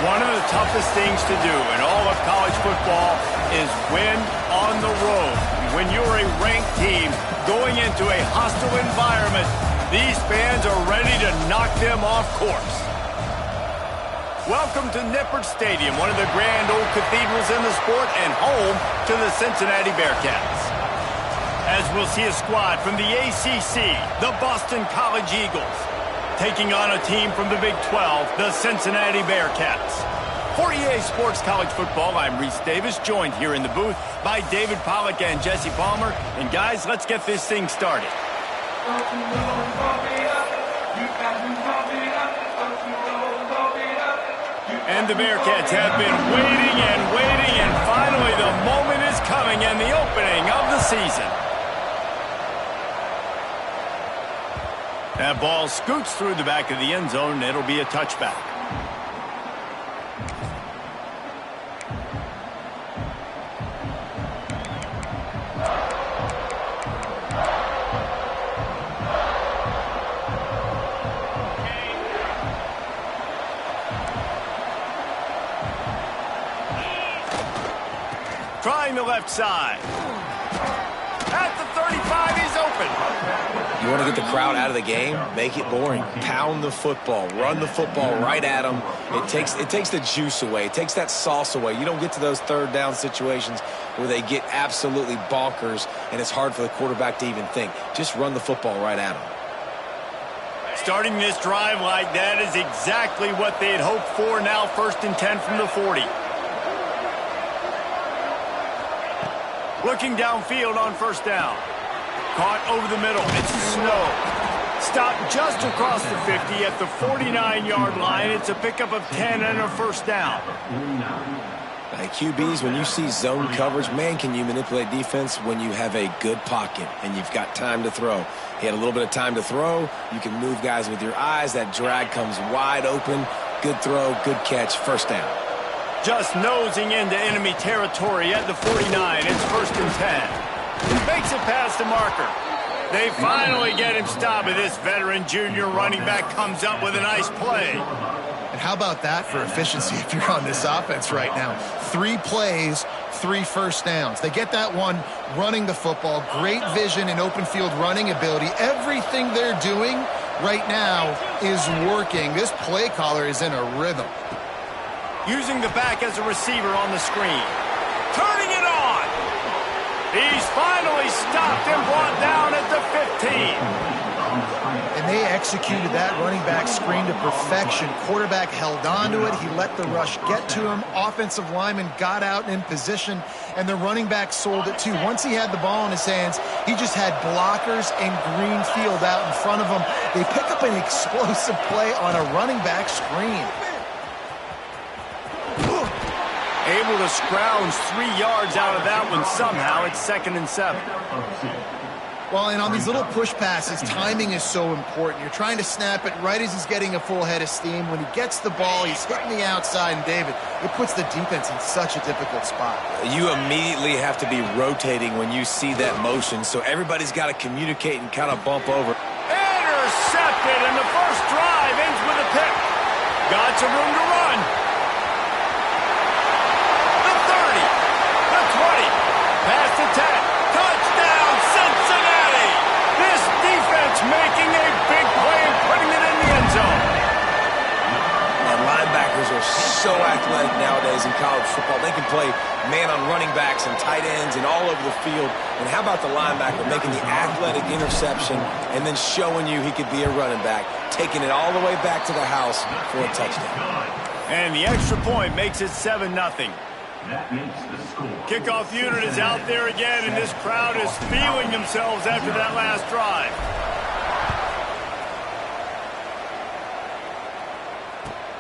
One of the toughest things to do in all of college football is win on the road. When you're a ranked team going into a hostile environment, these fans are ready to knock them off course. Welcome to Nippert Stadium, one of the grand old cathedrals in the sport and home to the Cincinnati Bearcats. As we'll see a squad from the ACC, the Boston College Eagles, taking on a team from the Big 12, the Cincinnati Bearcats. For EA Sports College Football, I'm Reese Davis, joined here in the booth by David Pollack and Jesse Palmer. And guys, let's get this thing started. And the Bearcats have been waiting, and finally the moment is coming and the opening of the season. That ball scoots through the back of the end zone, and it'll be a touchback. Trying the left side. At the 35, he's open. You want to get the crowd out of the game? Make it boring. Pound the football. Run the football right at them. It takes the juice away. It takes that sauce away. You don't get to those third down situations where they get absolutely bonkers and it's hard for the quarterback to even think. Just run the football right at them. Starting this drive like that is exactly what they had hoped for. Now 1st and 10 from the 40. Looking downfield on 1st down. Caught over the middle. It's Snow. Stopped just across the 50 at the 49-yard line. It's a pickup of 10 and a 1st down. QBs, when you see zone coverage, man, can you manipulate defense when you have a good pocket and you've got time to throw. He had a little bit of time to throw. You can move guys with your eyes. That drag comes wide open. Good throw, good catch, 1st down. Just nosing into enemy territory at the 49. It's 1st and 10. He makes it past the marker. They finally get him stopped, and this veteran junior running back comes up with a nice play. And how about that for efficiency if you're on this offense right now? 3 plays, 3 1st downs. They get that one running the football. Great vision and open field running ability. Everything they're doing right now is working. This play caller is in a rhythm. Using the back as a receiver on the screen. Turning it on. He's finally stopped and brought down at the 15. And they executed that running back screen to perfection. Quarterback held on to it. He let the rush get to him. Offensive lineman got out in position, and the running back sold it too. Once he had the ball in his hands, he just had blockers and green field out in front of him. They pick up an explosive play on a running back screen. Able to scrounge 3 yards out of that one somehow. It's 2nd and 7. Well, and on these little push passes, timing is so important. You're trying to snap it right as he's getting a full head of steam. When he gets the ball, he's hitting the outside, and David, it puts the defense in such a difficult spot. You immediately have to be rotating when you see that motion, so everybody's got to communicate and kind of bump over. Intercepted, and the first drive ends with a pick. Got some room to run. Past the 10. Touchdown, Cincinnati! This defense making a big play and putting it in the end zone. And linebackers are so athletic nowadays in college football. They can play man on running backs and tight ends and all over the field. And how about the linebacker making the athletic interception and then showing you he could be a running back, taking it all the way back to the house for a touchdown. And the extra point makes it 7-0. Kickoff unit is out there again, and this crowd is feeling themselves after that last drive.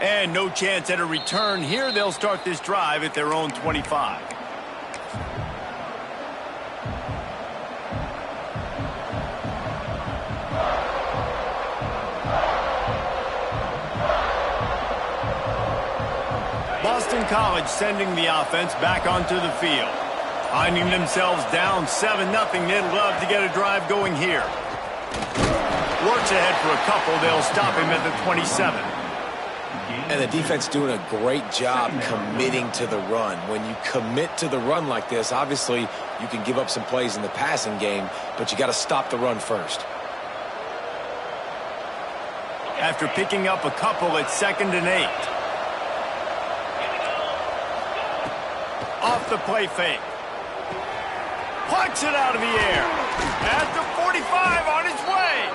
And no chance at a return here. They'll start this drive at their own 25. Boston College sending the offense back onto the field. Finding themselves down 7-0, they'd love to get a drive going here. Works ahead for a couple. They'll stop him at the 27. And the defense doing a great job committing to the run. When you commit to the run like this, obviously you can give up some plays in the passing game, but you got to stop the run first. After picking up a couple at 2nd and 8. Off the play fake. Plucks it out of the air. At the 45 on his way.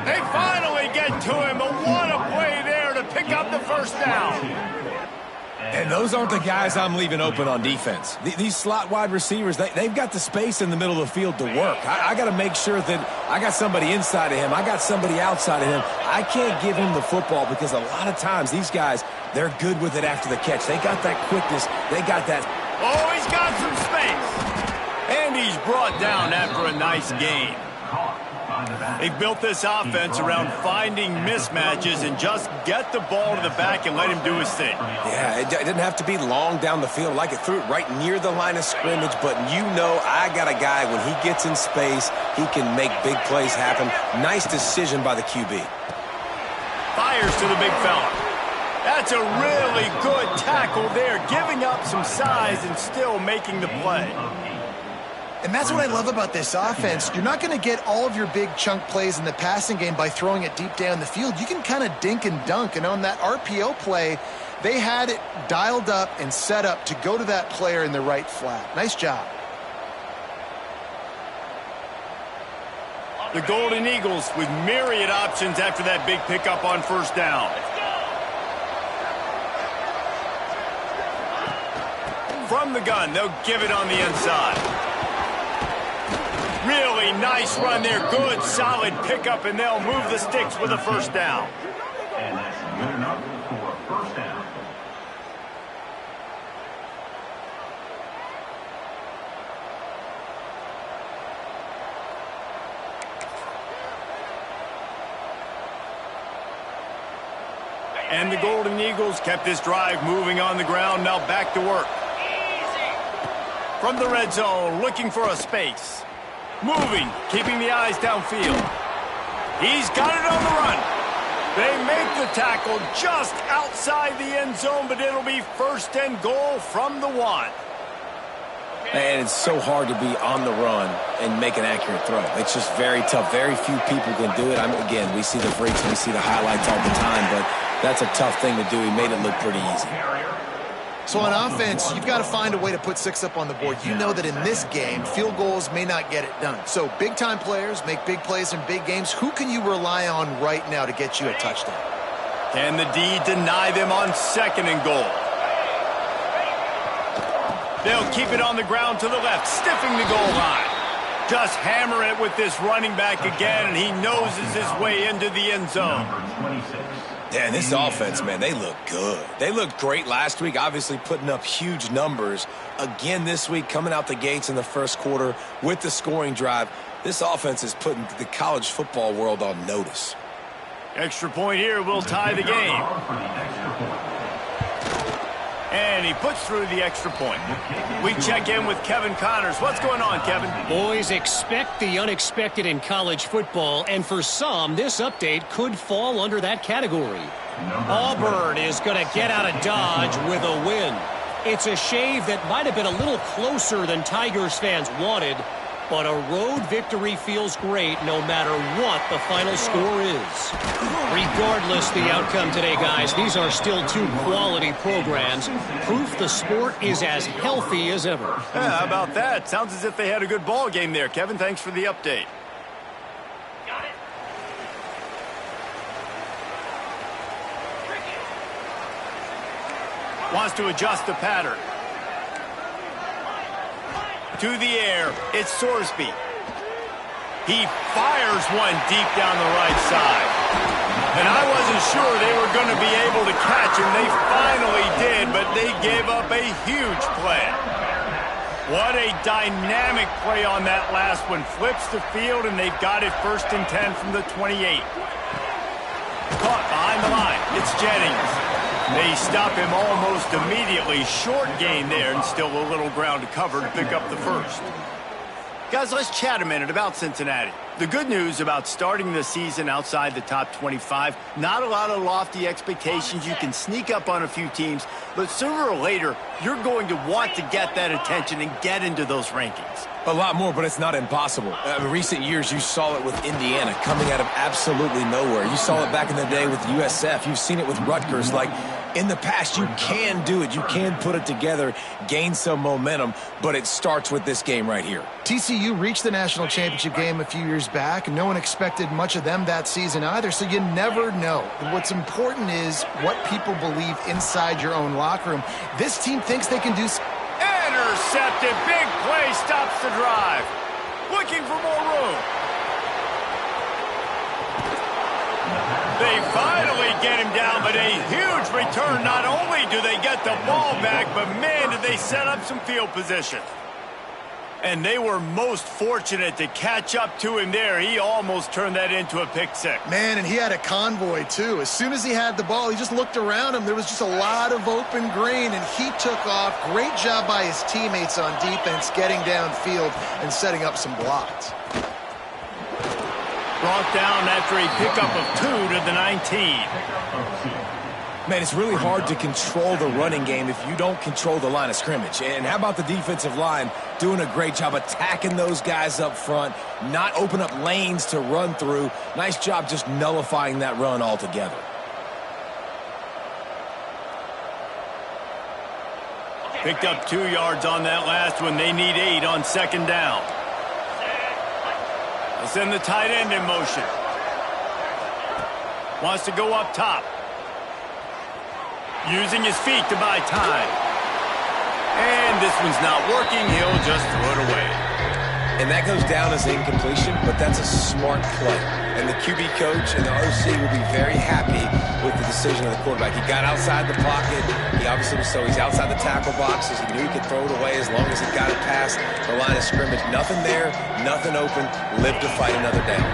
They finally get to him. What a play there to pick up the first down. And those aren't the guys I'm leaving open on defense. These slot wide receivers, they've got the space in the middle of the field to work. I got to make sure that I got somebody inside of him. I got somebody outside of him. I can't give him the football because a lot of times these guys, they're good with it after the catch. They got that quickness. They got that. Oh, he's got some space. And he's brought down after a nice gain. They've built this offense around finding mismatches and just get the ball to the back and let him do his thing. Yeah, it didn't have to be long down the field. Like it threw it right near the line of scrimmage, but you know I got a guy, when he gets in space, he can make big plays happen. Nice decision by the QB. Fires to the big fella. That's a really good tackle there, giving up some size and still making the play. And that's what I love about this offense. You're not going to get all of your big chunk plays in the passing game by throwing it deep down the field. You can kind of dink and dunk. And on that RPO play, they had it dialed up and set up to go to that player in the right flat. Nice job. The Golden Eagles with myriad options after that big pickup on first down. From the gun, they'll give it on the inside. Really nice run there. Good, solid pickup, and they'll move the sticks with a first down. And that's good enough for a first down. And the Golden Eagles kept this drive moving on the ground. Now back to work. From the red zone, looking for a space. Moving, keeping the eyes downfield. He's got it on the run. They make the tackle just outside the end zone, but it'll be 1st and goal from the 1. And it's so hard to be on the run and make an accurate throw. It's just very tough. Very few people can do it. Again, we see the freaks, we see the highlights all the time, but that's a tough thing to do. He made it look pretty easy. So on offense, you've got to find a way to put 6 up on the board. You know that in this game, field goals may not get it done. So big-time players make big plays in big games. Who can you rely on right now to get you a touchdown? Can the D deny them on 2nd and goal? They'll keep it on the ground to the left, stiffing the goal line. Just hammer it with this running back again, and he noses his way into the end zone. Yeah, and this offense, man, they look good. They looked great last week, obviously putting up huge numbers. Again this week, coming out the gates in the first quarter with the scoring drive. This offense is putting the college football world on notice. Extra point here will tie the game. And he puts through the extra point. We check in with Kevin Connors. What's going on, Kevin? Boys, expect the unexpected in college football, and for some, this update could fall under that category. Auburn is going to get out of Dodge with a win. It's a shave that might have been a little closer than Tigers fans wanted, but a road victory feels great no matter what the final score is. Regardless the outcome today, guys, these are still 2 quality programs. Proof the sport is as healthy as ever. Yeah, how about that? Sounds as if they had a good ball game there. Kevin, thanks for the update. Wants to adjust the pattern. To the air, it's Sorsby. He fires one deep down the right side. And I wasn't sure they were going to be able to catch him. They finally did, but they gave up a huge play. What a dynamic play on that last one. Flips the field, and they've got it 1st and 10 from the 28. Caught behind the line. It's Jennings. They stop him almost immediately. Short gain there, and still a little ground to cover to pick up the first. Guys, let's chat a minute about Cincinnati. The good news about starting the season outside the top 25, not a lot of lofty expectations. You can sneak up on a few teams, but sooner or later, you're going to want to get that attention and get into those rankings. A lot more, but it's not impossible. In recent years, you saw it with Indiana coming out of absolutely nowhere. You saw it back in the day with USF. You've seen it with Rutgers. Like, in the past, you can do it. You can put it together, gain some momentum, but it starts with this game right here. TCU reached the national championship game a few years back, and no one expected much of them that season either, so you never know. What's important is what people believe inside your own locker room. This team thinks they can do... Intercepted. Big play stops the drive. Looking for more room. They finally get him down, but a huge return. Not only do they get the ball back, but man, did they set up some field position. And they were most fortunate to catch up to him there. He almost turned that into a pick six. Man, and he had a convoy, too. As soon as he had the ball, he just looked around him. There was just a lot of open green, and he took off. Great job by his teammates on defense, getting downfield and setting up some blocks. Brought down after a pickup of 2 to the 19. Man, it's really hard to control the running game if you don't control the line of scrimmage. And how about the defensive line doing a great job attacking those guys up front, not open up lanes to run through. Nice job just nullifying that run altogether. Picked up 2 yards on that last one. They need 8 on second down. They'll send the tight end in motion. Wants to go up top. Using his feet to buy time. And this one's not working. He'll just throw it away. And that goes down as incompletion, but that's a smart play. And the QB coach and the OC will be very happy with the decision of the quarterback. He got outside the pocket. He obviously was so he's outside the tackle box, as he knew he could throw it away as long as he got it past the line of scrimmage. Nothing there, nothing open. Live to fight another down.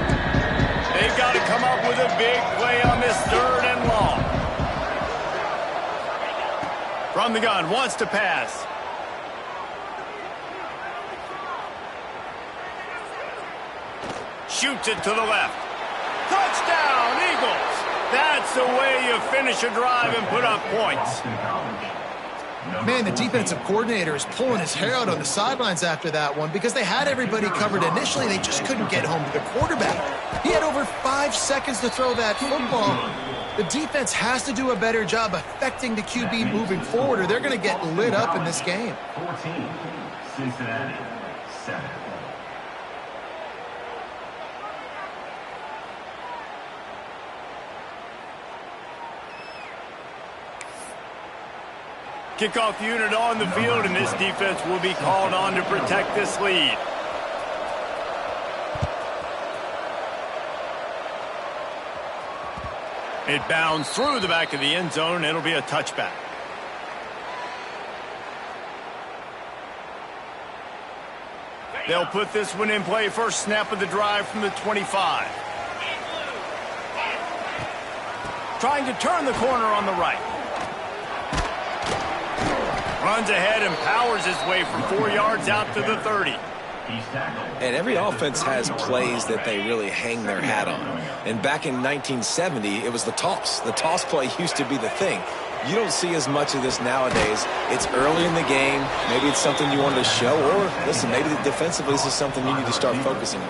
They've got to come up with a big play on this 3rd and long. From the gun, wants to pass. Shoots it to the left. Touchdown, Eagles! That's the way you finish a drive and put up points. Man, the defensive coordinator is pulling his hair out on the sidelines after that one because they had everybody covered initially. They just couldn't get home to the quarterback. He had over 5 seconds to throw that football. The defense has to do a better job affecting the QB moving forward, or they're going to get lit up in this game. 14, Cincinnati, 7. Kickoff unit on the field, and this defense will be called on to protect this lead. It bounds through the back of the end zone. It'll be a touchback. They'll put this one in play. First snap of the drive from the 25. Trying to turn the corner on the right. Runs ahead and powers his way for 4 yards out to the 30. And every offense has plays that they really hang their hat on. And back in 1970, it was the toss. The toss play used to be the thing. You don't see as much of this nowadays. It's early in the game. Maybe it's something you wanted to show. Or, listen, maybe defensively this is something you need to start focusing on.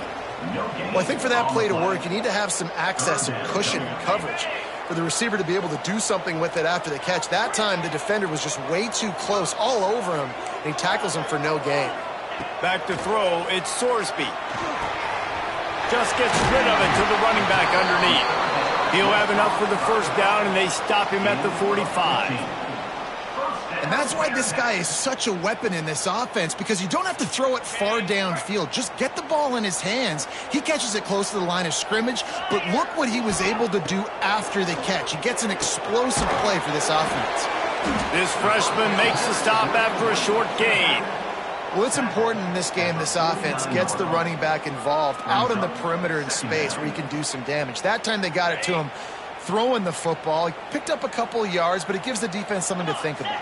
Well, I think for that play to work, you need to have some access, some cushion and coverage for the receiver to be able to do something with it after the catch. That time, the defender was just way too close, all over him, and he tackles him for no gain. Back to throw, it's Sorsby. Just gets rid of it to the running back underneath. He'll have enough for the first down, and they stop him at the 45. And that's why this guy is such a weapon in this offense, because you don't have to throw it far downfield. Just get the ball in his hands. He catches it close to the line of scrimmage, but look what he was able to do after the catch. He gets an explosive play for this offense. This freshman makes the stop after a short gain. Well, it's important in this game this offense gets the running back involved out on the perimeter in space where he can do some damage. That time they got it to him throwing the football. He picked up a couple of yards, but it gives the defense something to think about.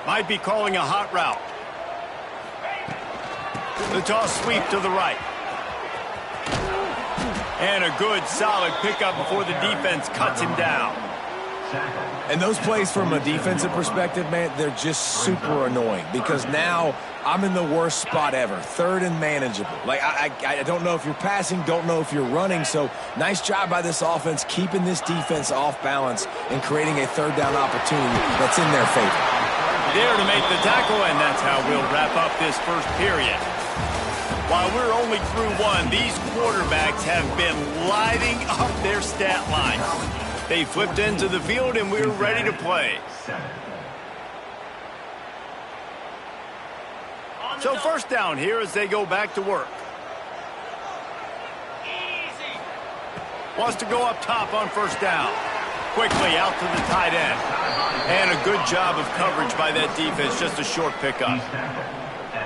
Might be calling a hot route. The toss sweep to the right. And a good, solid pickup before the defense cuts him down. And those plays from a defensive perspective, man, they're just super annoying because now I'm in the worst spot ever, third and manageable. Like, I don't know if you're passing, don't know if you're running, so nice job by this offense keeping this defense off balance and creating a third down opportunity that's in their favor. There to make the tackle, and that's how we'll wrap up this first period. While we're only through one, these quarterbacks have been lighting up their stat line. They flipped into the field, and we're ready to play. So first down here as they go back to work. Wants to go up top on first down. Quickly out to the tight end. And a good job of coverage by that defense, just a short pickup.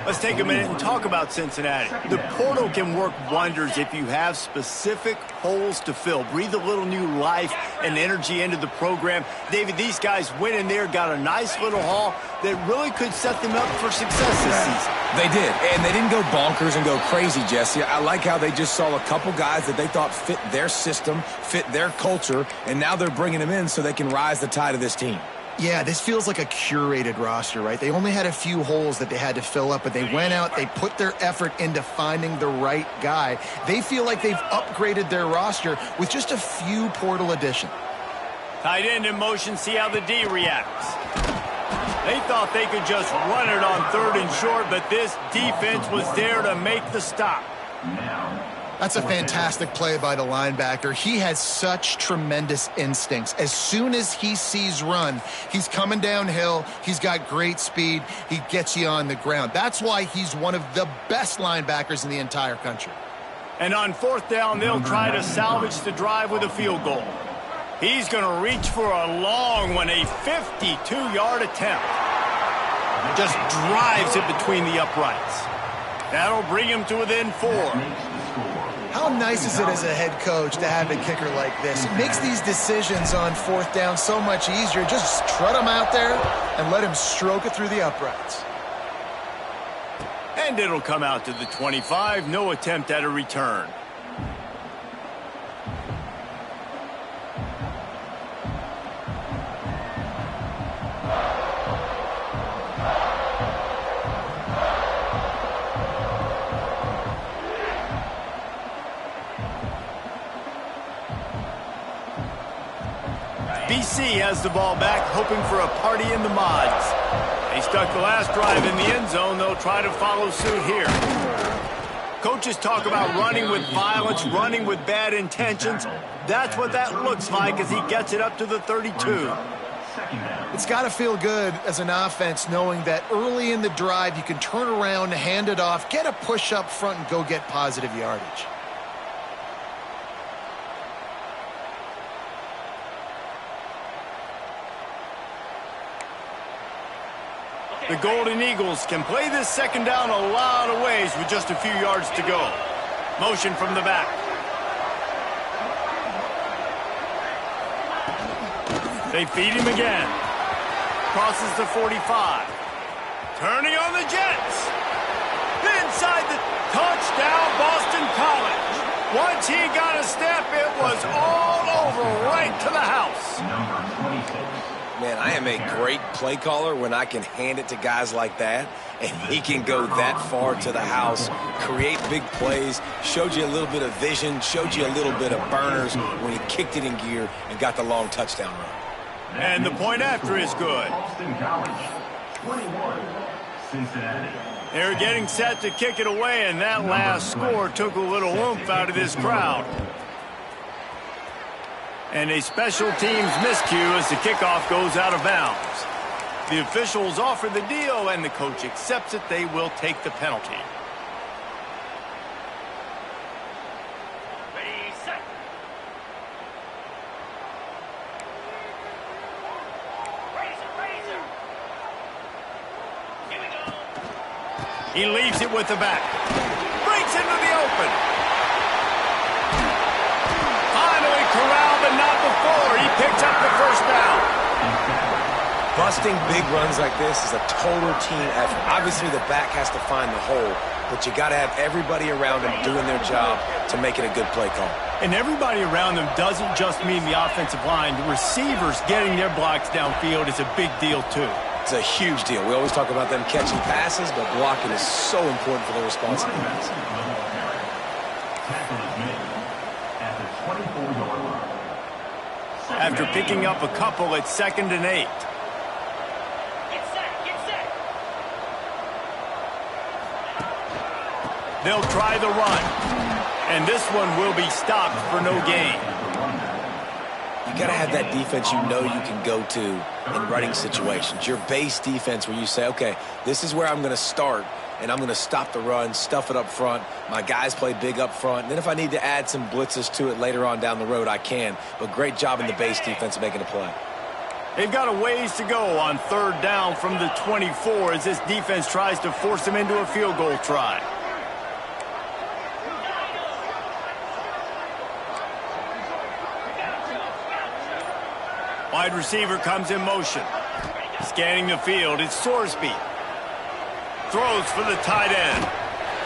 Let's take a minute and talk about Cincinnati. The portal can work wonders if you have specific holes to fill. Breathe a little new life and energy into the program. David, these guys went in there, got a nice little haul that really could set them up for success this season. They did, and they didn't go bonkers and go crazy, Jesse. I like how they just saw a couple guys that they thought fit their system, fit their culture, and now they're bringing them in so they can rise the tide of this team. Yeah, this feels like a curated roster, right? They only had a few holes that they had to fill up, but they went out, they put their effort into finding the right guy. They feel like they've upgraded their roster with just a few portal additions. Tight end in motion, see how the D reacts. They thought they could just run it on third and short, but this defense was there to make the stop. That's a fantastic play by the linebacker. He has such tremendous instincts. As soon as he sees run, he's coming downhill. He's got great speed. He gets you on the ground. That's why he's one of the best linebackers in the entire country. And on fourth down, they'll try to salvage the drive with a field goal. He's going to reach for a long one, a 52-yard attempt. Just drives it between the uprights. That'll bring him to within 4. How nice is it as a head coach to have a kicker like this? It makes these decisions on fourth down so much easier. Just trot him out there and let him stroke it through the uprights. And it'll come out to the 25. No attempt at a return. BC has the ball back, hoping for a party in the mods. They stuck the last drive in the end zone. They'll try to follow suit here. Coaches talk about running with violence, running with bad intentions. That's what that looks like as he gets it up to the 32. It's got to feel good as an offense knowing that early in the drive you can turn around, hand it off, get a push up front, and go get positive yardage. The Golden Eagles can play this second down a lot of ways with just a few yards to go. Motion from the back. They feed him again. Crosses the 45. Turning on the Jets. Inside the touchdown, Boston College. Once he got a step, it was all over right to the house. Number 26. Man, I am a great play caller when I can hand it to guys like that, and he can go that far to the house, create big plays, showed you a little bit of vision, showed you a little bit of burners when he kicked it in gear and got the long touchdown run. And the point after is good. Boston College, 21, Cincinnati. They're getting set to kick it away, and that last score took a little oomph out of this crowd. And a special teams miscue as the kickoff goes out of bounds. The officials offer the deal, and the coach accepts it. They will take the penalty. Ready, set. Razor. Here we go. He leaves it with the back. Breaks into the open. Finally corralled, but not before. He picks up the first down. Busting big runs like this is a total team effort. Obviously, the back has to find the hole, but you got to have everybody around him doing their job to make it a good play call. And everybody around them doesn't just mean the offensive line. The receivers getting their blocks downfield is a big deal, too. It's a huge deal. We always talk about them catching passes, but blocking is so important for their response defense. Tackle is made at the 24-yard line. After picking up a couple at 2nd and 8. Get set, get set. They'll try the run. And this one will be stopped for no gain. You got to have that defense you know you can go to in running situations. Your base defense where you say, okay, this is where I'm going to start, and I'm going to stop the run, stuff it up front. My guys play big up front. And then if I need to add some blitzes to it later on down the road, I can. But great job in the base defense making a play. They've got a ways to go on 3rd down from the 24 as this defense tries to force them into a field goal try. Wide receiver comes in motion. Scanning the field, it's Sorsby. Throws for the tight end.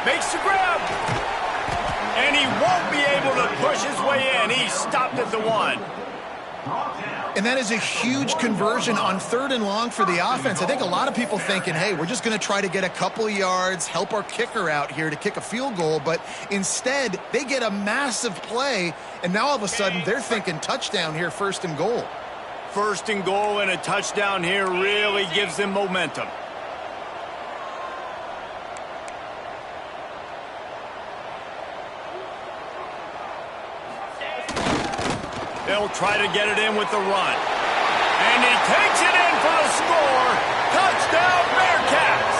Makes the grab. And he won't be able to push his way in. He's stopped at the 1. And that is a huge conversion on 3rd and long for the offense. I think a lot of people thinking, hey, we're just going to try to get a couple of yards, help our kicker out here to kick a field goal. But instead, they get a massive play, and now all of a sudden they're thinking touchdown here, 1st and goal. 1st and goal and a touchdown here really gives them momentum. They'll try to get it in with the run. And he takes it in for the score. Touchdown, Bearcats!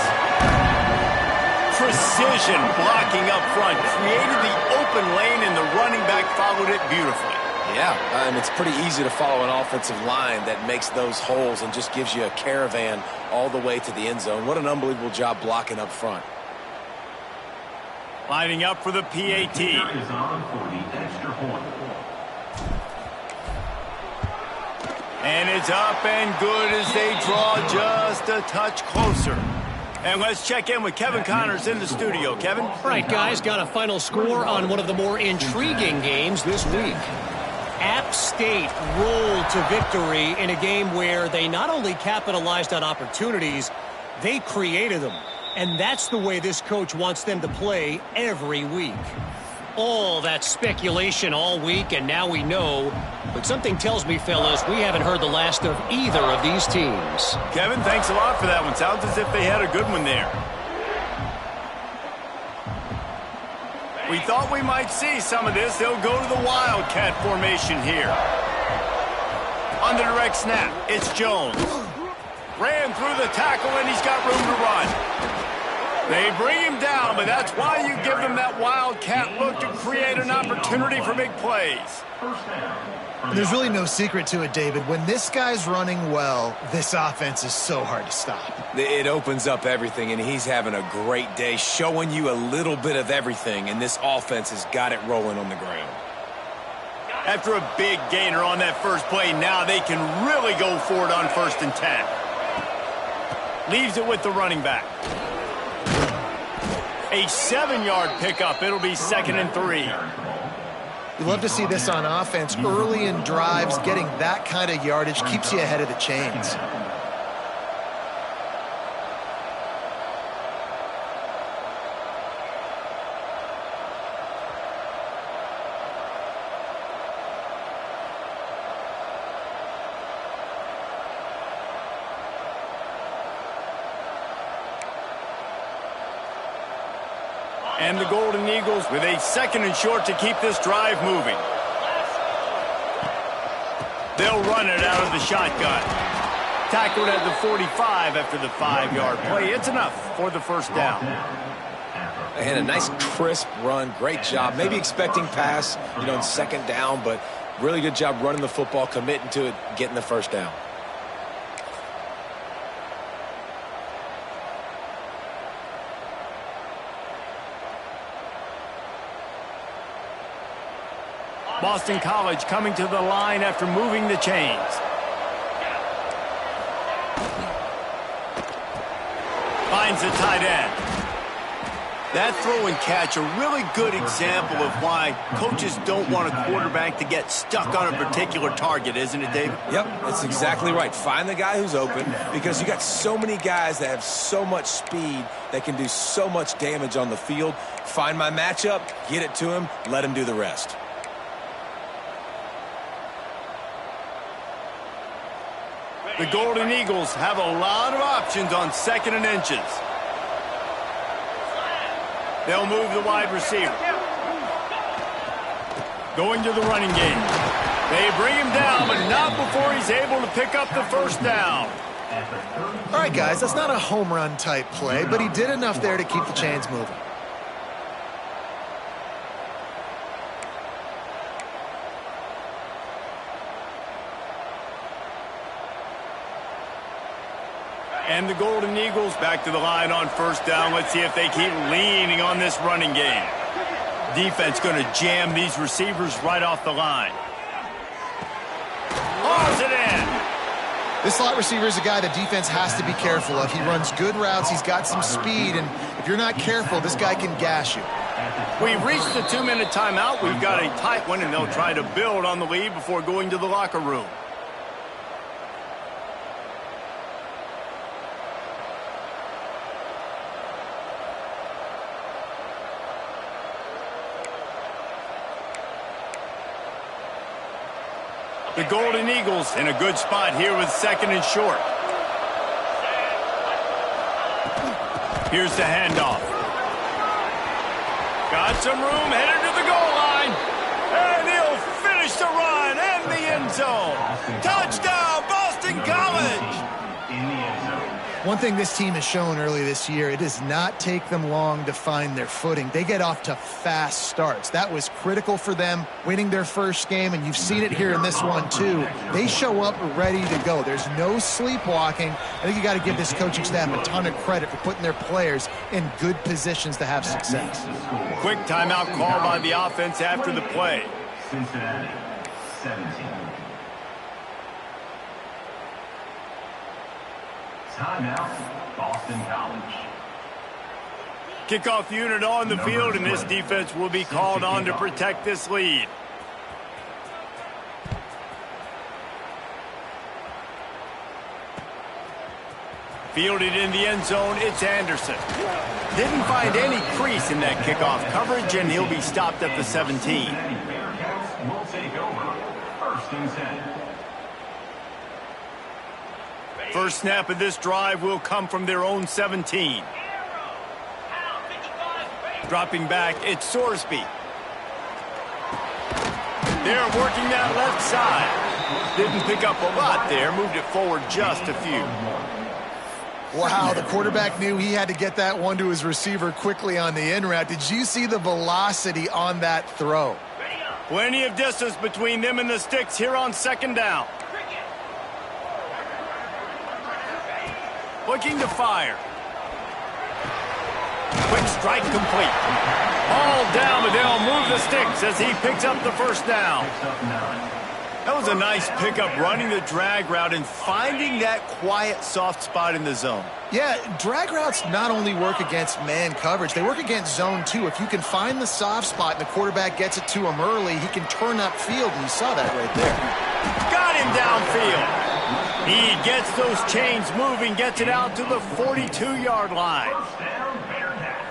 Precision blocking up front created the open lane, and the running back followed it beautifully. Yeah, and it's pretty easy to follow an offensive line that makes those holes and just gives you a caravan all the way to the end zone. What an unbelievable job blocking up front. Lining up for the PAT. Kicker is on for the extra point. And it's up and good as they draw just a touch closer. And let's check in with Kevin Connors in the studio. Kevin? All right, guys, got a final score on one of the more intriguing games this week. App State rolled to victory in a game where they not only capitalized on opportunities, they created them. And that's the way this coach wants them to play every week. All that speculation all week, and now we know. But something tells me, fellas, we haven't heard the last of either of these teams. Kevin, thanks a lot for that one. Sounds as if they had a good one there. We thought we might see some of this. They'll go to the Wildcat formation here. On the direct snap, it's Jones. Ran through the tackle, and he's got room to run. They bring him down, but that's why you give them that Wildcat look to create an opportunity for big plays. And there's really no secret to it, David. When this guy's running well, this offense is so hard to stop. It opens up everything, and he's having a great day, showing you a little bit of everything, and this offense has got it rolling on the ground. After a big gainer on that first play, now they can really go for it on 1st and 10. Leaves it with the running back. A 7-yard pickup. It'll be 2nd and 3. You love to see this on offense. Early in drives, getting that kind of yardage keeps you ahead of the chains. And the Golden Eagles with a 2nd and short to keep this drive moving. They'll run it out of the shotgun. Tackled at the 45 after the 5-yard play. It's enough for the 1st down. And a nice crisp run. Great job. Maybe expecting pass, in 2nd down, but really good job running the football, committing to it, getting the 1st down. Boston College coming to the line after moving the chains. Finds the tight end. That throw and catch a really good example of why coaches don't want a quarterback to get stuck on a particular target, isn't it, David? Yep, that's exactly right. Find the guy who's open because you got so many guys that have so much speed that can do so much damage on the field. Find my matchup, get it to him, let him do the rest. The Golden Eagles have a lot of options on 2nd and inches. They'll move the wide receiver. Going to the running game. They bring him down, but not before he's able to pick up the first down. All right, guys, that's not a home run type play, but he did enough there to keep the chains moving. And the Golden Eagles back to the line on 1st down. Let's see if they keep leaning on this running game. Defense going to jam these receivers right off the line. Hauls it in. This slot receiver is a guy the defense has to be careful of. He runs good routes. He's got some speed, and if you're not careful, this guy can gash you. We've reached the 2-minute timeout. We've got a tight one, and they'll try to build on the lead before going to the locker room. The Golden Eagles in a good spot here with 2nd and short. Here's the handoff. Got some room, headed to the goal line. And he'll finish the run and the end zone. Touchdown, Boston College! One thing this team has shown early this year, it does not take them long to find their footing. They get off to fast starts. That was critical for them winning their first game, and you've seen it here in this one too. They show up ready to go. There's no sleepwalking. I think you got to give this coaching staff a ton of credit for putting their players in good positions to have success. Quick timeout call by the offense after the play. Cincinnati, 17. Timeout, Boston College. Kickoff unit on the field, and this defense will be called on to protect this lead. Fielded in the end zone, it's Anderson. Didn't find any crease in that kickoff coverage, and he'll be stopped at the 17. Bearcats will take over 1st and 10. First snap of this drive will come from their own 17. Dropping back, it's Sorsby. They're working that left side. Didn't pick up a lot there, moved it forward just a few. Wow, the quarterback knew he had to get that one to his receiver quickly on the in route. Did you see the velocity on that throw? Plenty of distance between them and the sticks here on 2nd down. Looking to fire. Quick strike complete. All down, but they'll move the sticks as he picks up the first down. That was a nice pickup, running the drag route and finding that quiet, soft spot in the zone. Yeah, drag routes not only work against man coverage, they work against zone too. If you can find the soft spot and the quarterback gets it to him early, he can turn upfield, and you saw that right there. Got him downfield. He gets those chains moving, gets it out to the 42-yard line.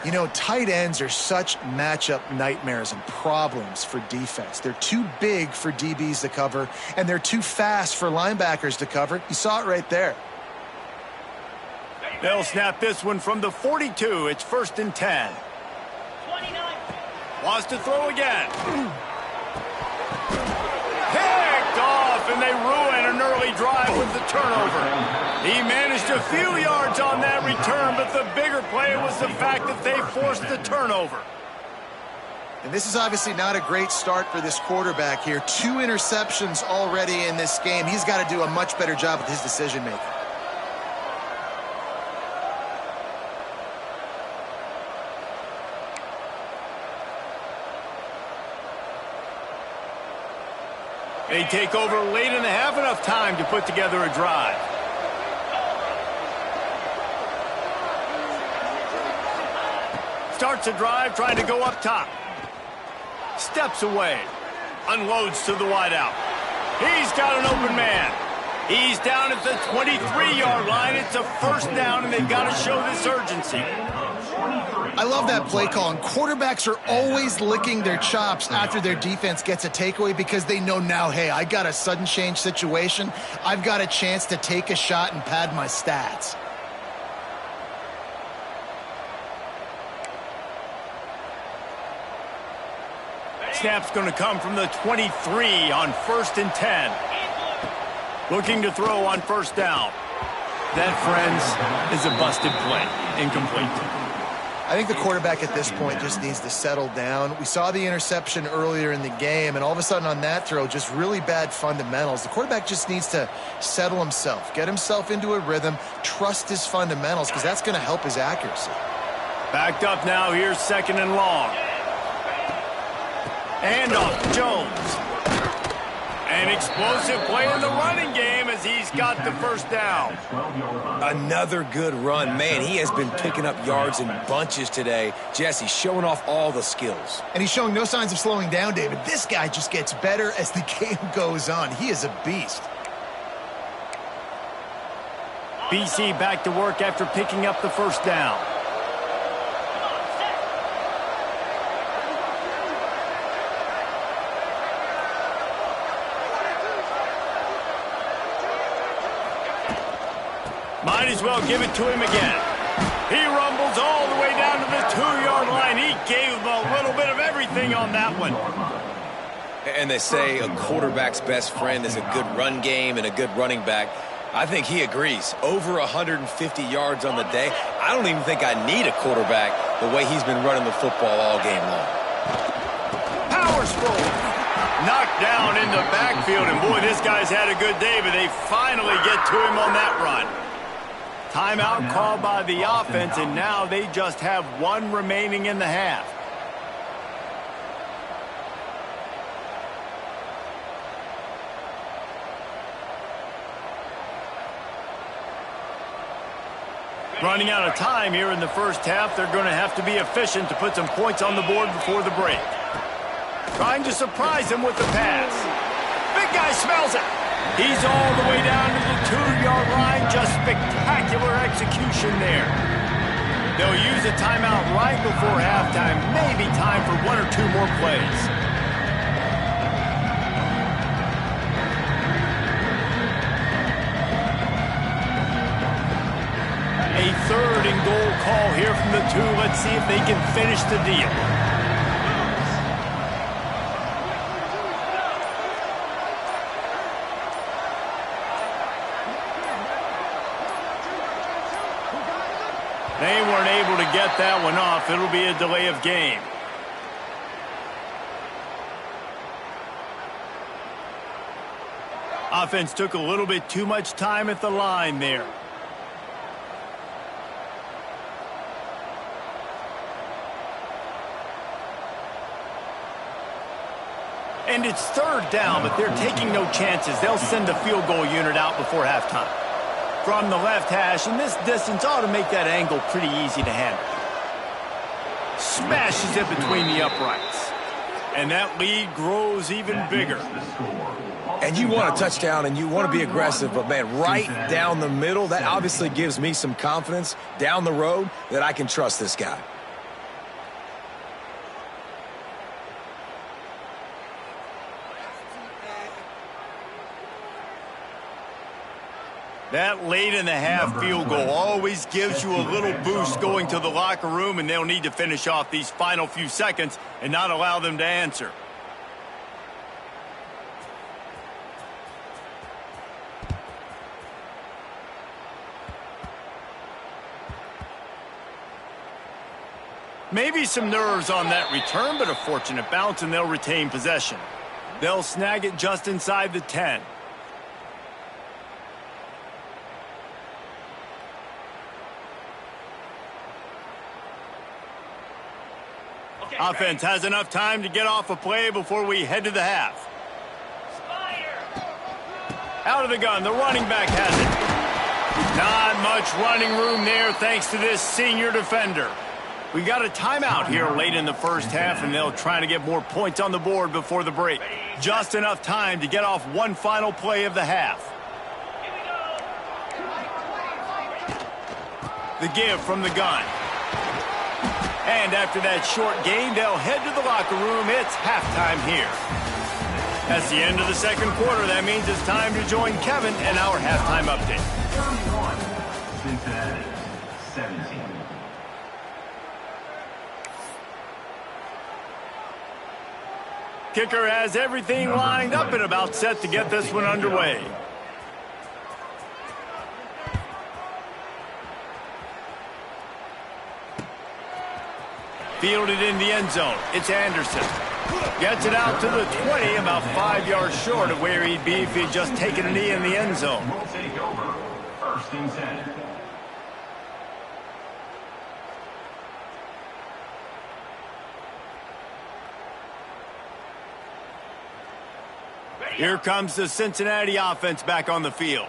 You know, tight ends are such matchup nightmares and problems for defense. They're too big for DBs to cover, and they're too fast for linebackers to cover. You saw it right there. They'll snap this one from the 42. It's 1st and 10. 29. Wants to throw again. Picked off, and they ruin an early drive with the turnover. He managed a few yards on that return, but the bigger play was the fact that they forced the turnover. And this is obviously not a great start for this quarterback here. 2 interceptions already in this game. He's got to do a much better job with his decision-making. They take over late in the half, enough time to put together a drive. Starts a drive trying to go up top. Steps away. Unloads to the wideout. He's got an open man. He's down at the 23-yard line. It's a first down, and they've got to show this urgency. I love that play call, and quarterbacks are always licking their chops after their defense gets a takeaway because they know now, hey, I got a sudden change situation. I've got a chance to take a shot and pad my stats. Snap's going to come from the 23 on 1st and 10. Looking to throw on first down. That, friends, is a busted play. Incomplete. I think the quarterback at this point just needs to settle down. We saw the interception earlier in the game, and all of a sudden on that throw, just really bad fundamentals. The quarterback just needs to settle himself, get himself into a rhythm, trust his fundamentals, because that's going to help his accuracy. Backed up now. Here's 2nd and long. And off Jones. An explosive play in the running game as he's got the first down. Another good run. Man, he has been picking up yards in bunches today. Jesse showing off all the skills. And he's showing no signs of slowing down, David. This guy just gets better as the game goes on. He is a beast. BC back to work after picking up the first down. Might as well give it to him again. He rumbles all the way down to the 2-yard line. He gave him a little bit of everything on that one. And they say a quarterback's best friend is a good run game and a good running back. I think he agrees. Over 150 yards on the day. I don't even think I need a quarterback the way he's been running the football all game long. Powers forward. Knocked down in the backfield. And boy, this guy's had a good day, but they finally get to him on that run. Timeout called by the offense, and now they just have one remaining in the half. Running out of time here in the first half. They're going to have to be efficient to put some points on the board before the break. Trying to surprise him with the pass. Big guy smells it. He's all the way down to the 2-yard line. Just spectacular execution there. They'll use a timeout right before halftime. Maybe time for 1 or 2 more plays. A 3rd and goal call here from the 2. Let's see if they can finish the deal. They weren't able to get that one off. It'll be a delay of game. Offense took a little bit too much time at the line there. And it's 3rd down, but they're taking no chances. They'll send the field goal unit out before halftime. From the left hash, and this distance ought to make that angle pretty easy to handle. Smashes it between the uprights. And that lead grows even bigger. And you want a touchdown and you want to be aggressive, but man, right down the middle, that obviously gives me some confidence down the road that I can trust this guy. That late in the half field goal always gives you a little boost going to the locker room, and they'll need to finish off these final few seconds and not allow them to answer. Maybe some nerves on that return, but a fortunate bounce, and they'll retain possession. They'll snag it just inside the 10. Offense has enough time to get off a play before we head to the half. Out of the gun, the running back has it. Not much running room there thanks to this senior defender. We got a timeout here late in the first half, and they'll try to get more points on the board before the break. Just enough time to get off one final play of the half. The give from the gun. And after that short game, they'll head to the locker room. It's halftime here. That's the end of the second quarter. That means it's time to join Kevin and our halftime update. Cincinnati, 17. Kicker has everything lined up and about set to get this one underway. Fielded in the end zone. It's Anderson. Gets it out to the 20, about 5 yards short of where he'd be if he'd just taken a knee in the end zone. We'll take over. First and 10. Here comes the Cincinnati offense back on the field.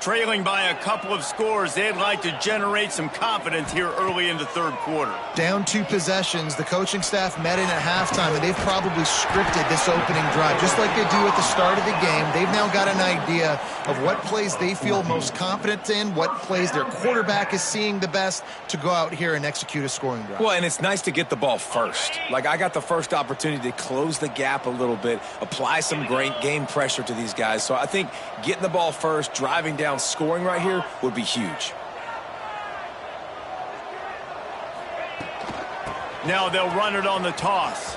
Trailing by a couple of scores, they'd like to generate some confidence here early in the third quarter. Down 2 possessions, the coaching staff met in at halftime, and they've probably scripted this opening drive. Just like they do at the start of the game, they've now got an idea of what plays they feel most confident in, what plays their quarterback is seeing the best to go out here and execute a scoring drive. Well, and it's nice to get the ball first. Like, I got the first opportunity to close the gap a little bit, apply some great game pressure to these guys. So I think getting the ball first, driving down, scoring right here would be huge. Now they'll run it on the toss.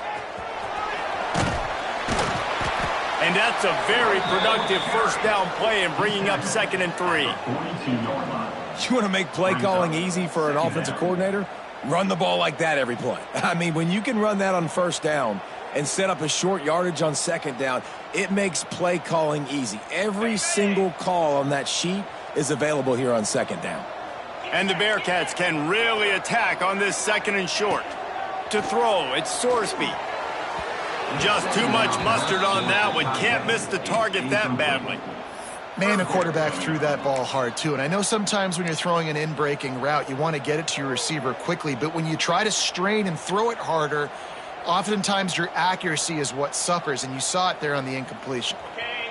And that's a very productive first down play and bringing up 2nd and 3. You want to make play calling easy for an offensive coordinator? Run the ball like that every play. I mean, when you can run that on first down and set up a short yardage on second down, it makes play calling easy. Every single call on that sheet is available here on second down. And the Bearcats can really attack on this 2nd and short. To throw, it's Sorsby. Just too much mustard on that one. Can't miss the target that badly. Man, a quarterback threw that ball hard, too. And I know sometimes when you're throwing an in-breaking route, you want to get it to your receiver quickly. But when you try to strain and throw it harder, oftentimes your accuracy is what suffers. And you saw it there on the incompletion.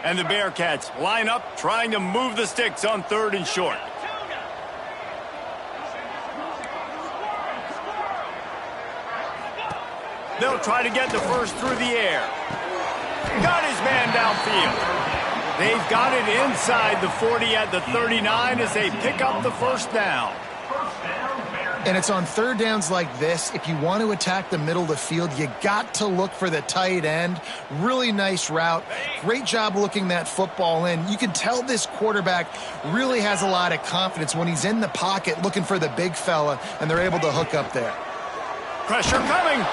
And the Bearcats line up, trying to move the sticks on 3rd and short. They'll try to get the first through the air. Got his man downfield. They've got it inside the 40 at the 39 as they pick up the first down. And it's on 3rd downs like this. If you want to attack the middle of the field, you got to look for the tight end. Really nice route. Great job looking that football in. You can tell this quarterback really has a lot of confidence when he's in the pocket looking for the big fella, and they're able to hook up there. Pressure coming.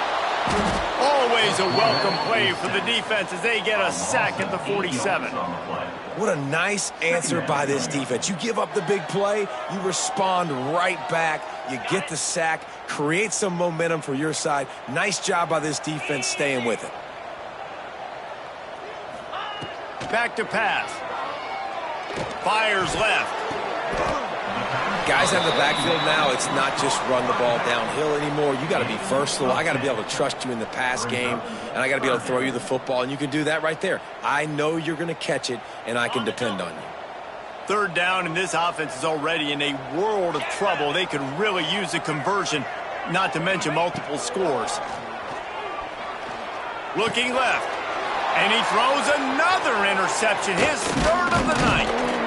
Always a welcome play for the defense as they get a sack at the 47. What a nice answer by this defense. You give up the big play, you respond right back, you get the sack, create some momentum for your side. Nice job by this defense staying with it. Back to pass. Fires left. Guys out of the backfield now, it's not just run the ball downhill anymore. You got to be versatile. I got to be able to trust you in the pass game, and I got to be able to throw you the football, and you can do that right there. I know you're going to catch it, and I can depend on you. 3rd down, and this offense is already in a world of trouble. They could really use a conversion, not to mention multiple scores. Looking left, and he throws another interception, his 3rd of the night.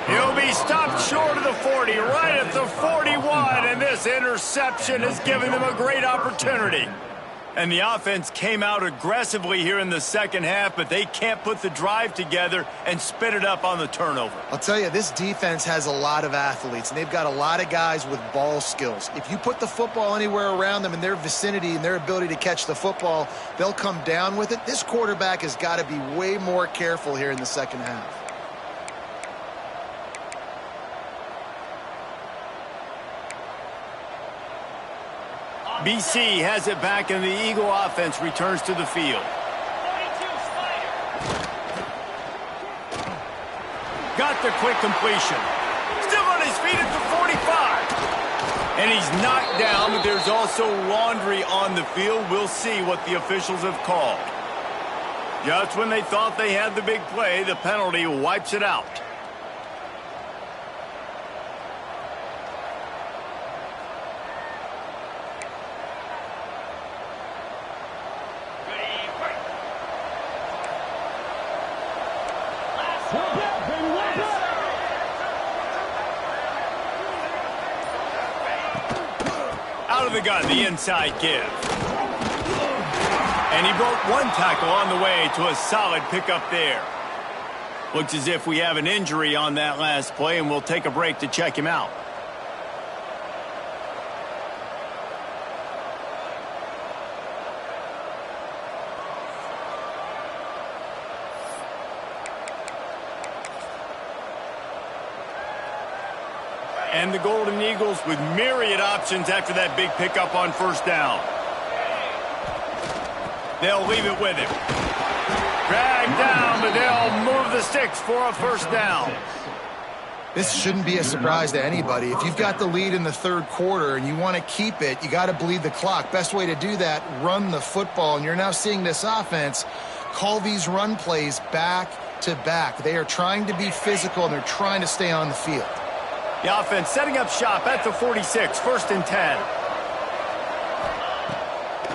He'll be stopped short of the 40, right at the 41, and this interception has given them a great opportunity. And the offense came out aggressively here in the second half, but they can't put the drive together and spit it up on the turnover. I'll tell you, this defense has a lot of athletes, and they've got a lot of guys with ball skills. If you put the football anywhere around them in their vicinity and their ability to catch the football, they'll come down with it. This quarterback has got to be way more careful here in the second half. BC has it back, and the Eagle offense returns to the field. Got the quick completion. Still on his feet at the 45. And he's knocked down, but there's also laundry on the field. We'll see what the officials have called. Just when they thought they had the big play, the penalty wipes it out. Out of the gun, the inside give. And he broke one tackle on the way to a solid pickup there. Looks as if we have an injury on that last play, and we'll take a break to check him out. And the Golden Eagles with myriad options after that big pickup on first down. They'll leave it with him. Dragged down, but they'll move the sticks for a first down. This shouldn't be a surprise to anybody. If you've got the lead in the third quarter and you want to keep it, you got to bleed the clock. Best way to do that, run the football. And you're now seeing this offense call these run plays back to back. They are trying to be physical, and they're trying to stay on the field. The offense setting up shop at the 46, 1st and 10.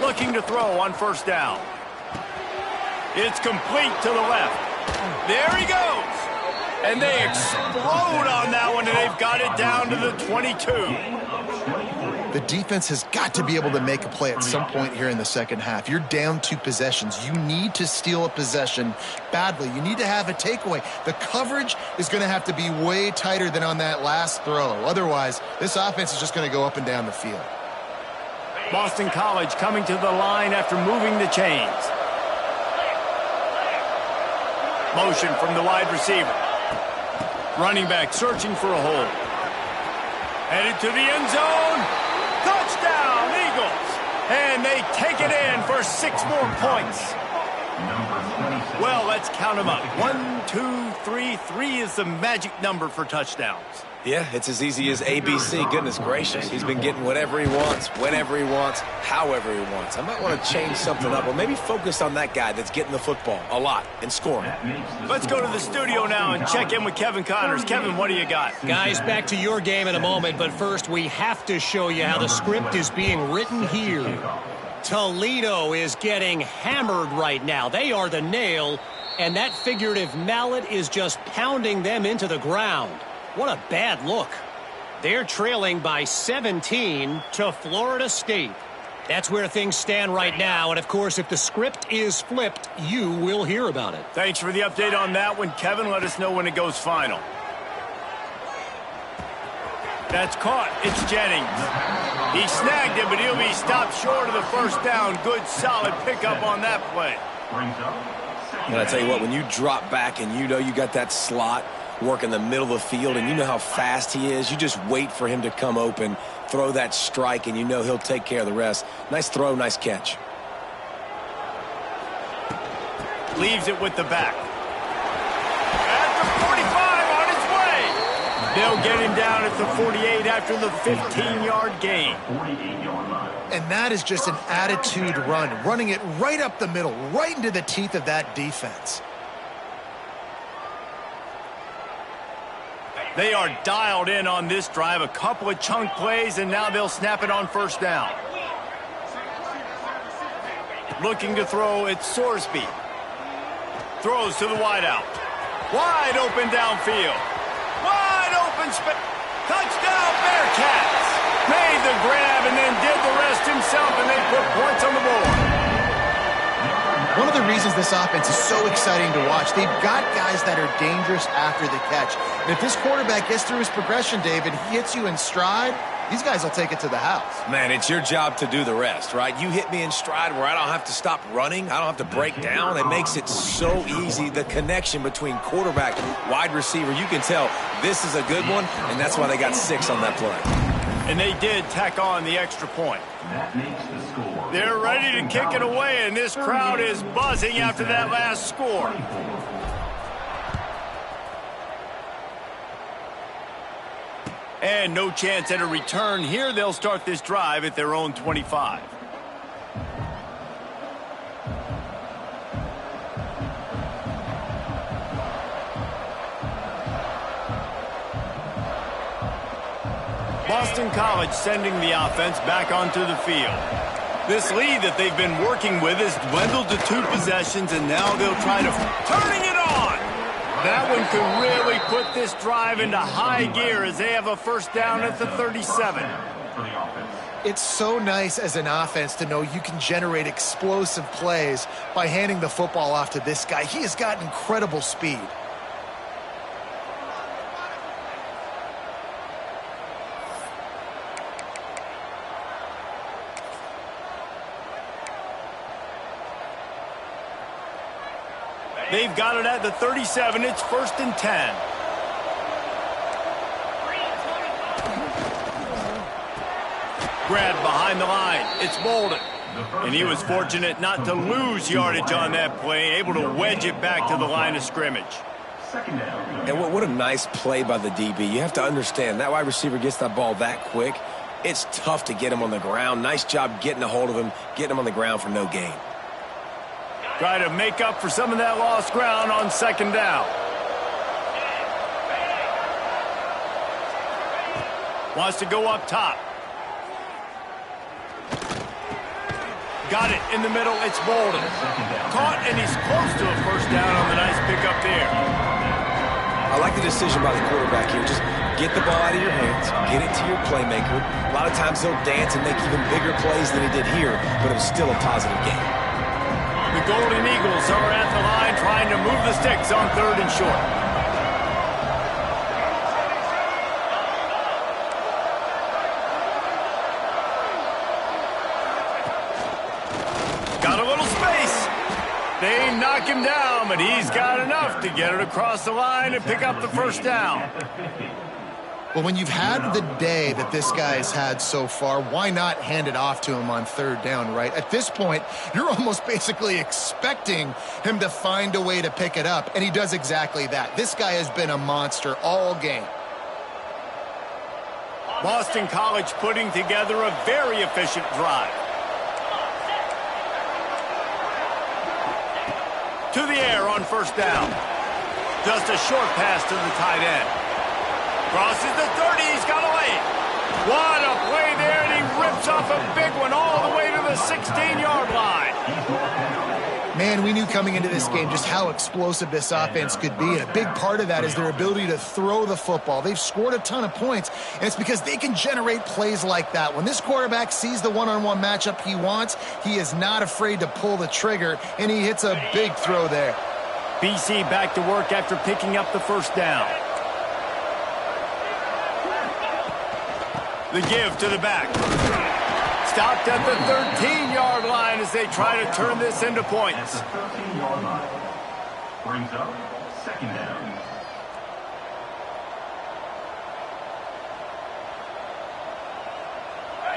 Looking to throw on first down. It's complete to the left. There he goes. And they explode on that one, and they've got it down to the 22. The defense has got to be able to make a play at some point here in the second half. You're down 2 possessions. You need to steal a possession badly. You need to have a takeaway. The coverage is going to have to be way tighter than on that last throw. Otherwise, this offense is just going to go up and down the field. Boston College coming to the line after moving the chains. Motion from the wide receiver. Running back searching for a hole. Headed to the end zone. Touchdown, Eagles. And they take it in for 6 more points. Well, let's count them up. 1, 2, 3. 3 is the magic number for touchdowns. Yeah, it's as easy as ABC. Goodness gracious. He's been getting whatever he wants, whenever he wants, however he wants. I might want to change something up, or maybe focus on that guy that's getting the football a lot and scoring. Let's go to the studio now and check in with Kevin Connors. Kevin, what do you got? Guys, back to your game in a moment, but first we have to show you how the script is being written here. Toledo is getting hammered right now. They are the nail, and that figurative mallet is just pounding them into the ground. What a bad look. They're trailing by 17 to Florida State. That's where things stand right now, and of course, if the script is flipped, you will hear about it. Thanks for the update on that one, Kevin. Let us know when it goes final. That's caught. It's Jennings. He snagged it, but he'll be stopped short of the first down. Good, solid pickup on that play. And I tell you what, when you drop back and you know you got that slot, work in the middle of the field, and you know how fast he is, you just wait for him to come open, throw that strike, and you know he'll take care of the rest. Nice throw, nice catch. Leaves it with the back. At the 45 on his way. They'll get him down at the 48 after the 15-yard gain. And that is just an attitude run, running it right up the middle, right into the teeth of that defense. They are dialed in on this drive. A couple of chunk plays, and now they'll snap it on first down. Looking to throw, it's Sorsby. Throws to the wideout. Wide open downfield. Wide open touchdown, Bearcats. Made the grab and then did the rest himself, and they put points on the board. One of the reasons this offense is so exciting to watch, they've got guys that are dangerous after the catch. And if this quarterback gets through his progression, David, he hits you in stride, these guys will take it to the house. Man, it's your job to do the rest, right? You hit me in stride where I don't have to stop running. I don't have to break down. It makes it so easy. The connection between quarterback, wide receiver, you can tell this is a good one, and that's why they got 6 on that play. And they did tack on the extra point. They're ready to kick it away, and this crowd is buzzing after that last score. And no chance at a return here. They'll start this drive at their own 25. Boston College sending the offense back onto the field. This lead that they've been working with has dwindled to 2 possessions, and now they'll try to turning it on. That one could really put this drive into high gear as they have a first down at the 37. It's so nice as an offense to know you can generate explosive plays by handing the football off to this guy. He has got incredible speed. They've got it at the 37. It's 1st and 10. Grabbed behind the line. It's Bolden. And he was fortunate not to lose yardage on that play, able to wedge it back to the line of scrimmage. And what a nice play by the DB. You have to understand, that wide receiver gets that ball that quick. It's tough to get him on the ground. Nice job getting a hold of him, getting him on the ground for no gain. Try to make up for some of that lost ground on 2nd down. Wants to go up top. Got it in the middle. It's Bolden. Caught, and he's close to a first down on the nice pickup there. I like the decision by the quarterback here. Just get the ball out of your hands, get it to your playmaker. A lot of times they'll dance and make even bigger plays than he did here, but it was still a positive game. The Golden Eagles are at the line trying to move the sticks on 3rd and short. Got a little space. They knock him down, but he's got enough to get it across the line and pick up the first down. Well, when you've had the day that this guy's had so far, why not hand it off to him on 3rd down, right? At this point, you're almost basically expecting him to find a way to pick it up, and he does exactly that. This guy has been a monster all game. Boston College putting together a very efficient drive. To the air on 1st down. Just a short pass to the tight end. Crosses the 30, he's got a lane. What a play there, and he rips off a big one all the way to the 16-yard line. Man, we knew coming into this game just how explosive this offense could be, and a big part of that is their ability to throw the football. They've scored a ton of points, and it's because they can generate plays like that. When this quarterback sees the one-on-one matchup he wants, he is not afraid to pull the trigger, and he hits a big throw there. BC back to work after picking up the first down. The give to the back. Stopped at the 13-yard line as they try to turn this into points. At the 13-yard line. Brings up 2nd down.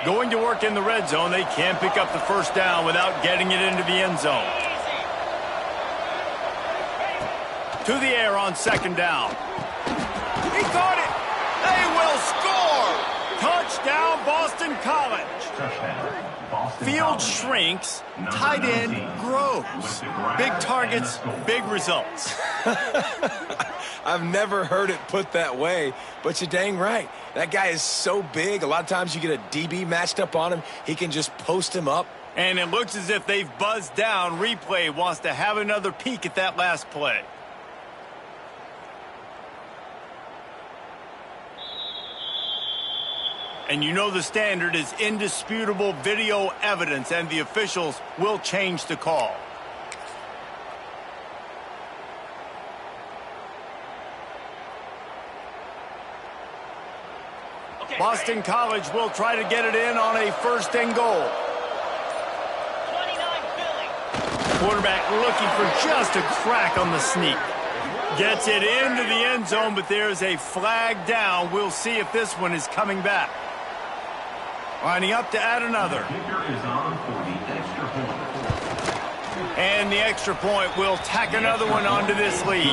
Going to work in the red zone. They can't pick up the first down without getting it into the end zone. To the air on 2nd down. He caught it. They will score. Touchdown, Boston College. Field shrinks, tight end grows. Big targets, big results. I've never heard it put that way, but you're dang right. That guy is so big. A lot of times you get a DB matched up on him. He can just post him up. And it looks as if they've buzzed down. Replay wants to have another peek at that last play. And you know the standard is indisputable video evidence, and the officials will change the call. Boston College will try to get it in on a 1st and goal. 29 Philly. Quarterback looking for just a crack on the sneak. Gets it into the end zone, but there's a flag down. We'll see if this one is coming back. Lining up to add another. And the extra point will tack another one onto this lead.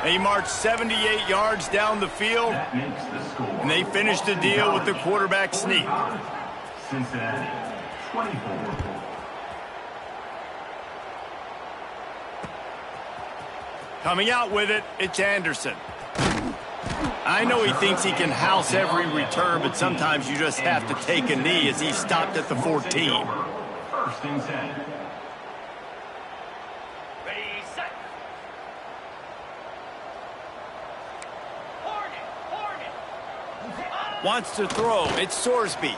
He marched 78 yards down the field, That makes the score. and they finished the deal with the quarterback sneak. Cincinnati, 24. Coming out with it, it's Anderson. I know he thinks he can house every return, but sometimes you just have to take a knee as he stopped at the 14. First and 10. Ready, set. Hornet. Wants to throw. It's Sorsby.